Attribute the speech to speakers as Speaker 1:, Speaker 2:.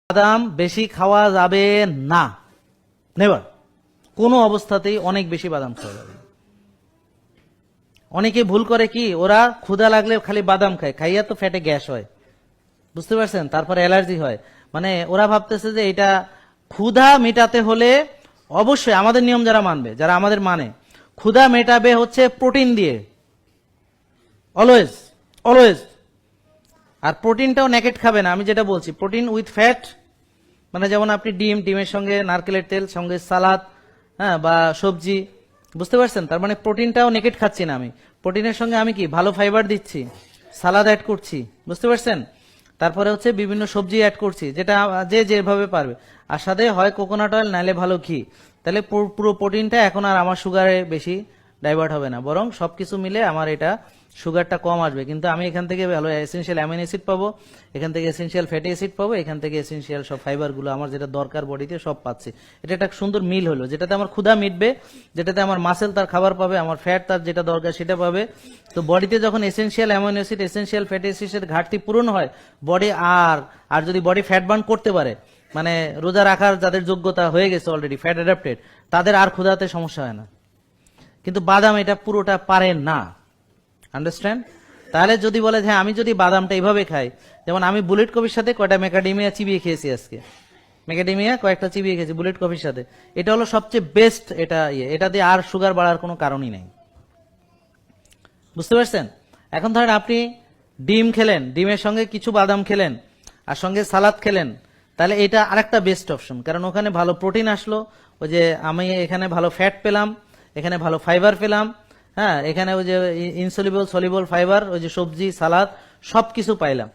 Speaker 1: বাদাম বেশি খাওয়া যাবে না, নেভার, কোনো অবস্থাতেই অনেক বেশি বাদাম খাওয়া যাবে না। অনেকে ভুল করে কি, ওরা ক্ষুধা লাগলে খালি বাদাম খায়, খাইয়া তো ফ্যাটে গ্যাস হয়, বুঝতে পারছেন, তারপরে অ্যালার্জি হয়। মানে ওরা ভাবতেছে যে এটা ক্ষুধা মেটাতে হলে অবশ্যই আমাদের নিয়ম যারা মানবে, যারা আমাদের মানে, ক্ষুধা মেটাবে হচ্ছে প্রোটিন দিয়ে, অলওয়েজ অলওয়েজ। আর প্রোটিনটাও নেকেট খাবে না, আমি যেটা বলছি প্রোটিন উইথ ফ্যাট, মানে যেমন আপনি ডিমের সঙ্গে নারকেলের তেল, সঙ্গে সালাদ, হ্যাঁ, বা সবজি, বুঝতে পারছেন। তার মানে প্রোটিনটাও নেকেট খাচ্ছি না আমি, প্রোটিনের সঙ্গে আমি কি ভালো ফাইবার দিচ্ছি, সালাদ অ্যাড করছি, বুঝতে পারছেন। তারপরে হচ্ছে বিভিন্ন সবজি অ্যাড করছি, যেটা যে যেভাবে পারবে, আর সাথে হয় কোকোনাট অয়েল নাইলে ভালো ঘি। তাহলে পুরো প্রোটিনটা এখন আর আমার সুগারে বেশি ডাইভার্ট হবে না, বরং সবকিছু মিলে আমার এটা সুগারটা কম আসবে। কিন্তু আমি এখান থেকে ভালো এসেনশিয়াল অ্যামিনো অ্যাসিড পাবো, এখান থেকে এসেনশিয়াল ফ্যাটি অ্যাসিড পাবো, এখান থেকে এসেনশিয়াল সব ফাইবারগুলো আমার যেটা দরকার বডিতে সব পাচ্ছি। এটা একটা সুন্দর মিল হলো, যেটাতে আমার ক্ষুধা মিটবে, যেটাতে আমার মাসেল তার খাবার পাবে, আমার ফ্যাট তার যেটা দরকার সেটা পাবে। তো বডিতে যখন essential amino acid, essential fatty অ্যাসিডের ঘাটতি পূরণ হয়, বডি আর যদি বডি ফ্যাট বার্ন করতে পারে, মানে রোজা রাখার যাদের যোগ্যতা হয়ে গেছে অলরেডি, ফ্যাট অ্যাডাপ্টেড, তাদের আর ক্ষুধাতে সমস্যা হয় না। কিন্তু বাদাম এটা পুরোটা পারে না, আন্ডারস্ট্যান্ড। তাহলে যদি বলে হ্যাঁ আমি যদি বাদামটা এইভাবে খাই, যেমন আমি বুলেট কফির সাথে কয়টা ম্যাকাডেমিয়া চিবিয়ে খেয়েছি আজকে, ম্যাকাডেমিয়া কয়েকটা চিবিয়ে খেয়েছি বুলেট কফির সাথে, এটা হলো সবচেয়ে বেস্ট। এটা দিয়ে আর সুগার বাড়ার কোনো কারণই নেই, বুঝতে পারছেন। এখন ধরেন আপনি ডিম খেলেন, ডিমের সঙ্গে কিছু বাদাম খেলেন, আর সঙ্গে সালাদ খেলেন, তাহলে এটা আরেকটা বেস্ট অপশন, কারণ ওখানে ভালো প্রোটিন আসলো, ওই যে আমি এখানে ভালো ফ্যাট পেলাম, এখানে ভালো ফাইবার পেলাম, হ্যাঁ, এখানে ওই যে ইনসলিবল সলিবল ফাইবার, ওই যে সবজি সালাদ সবকিছু পাইলাম।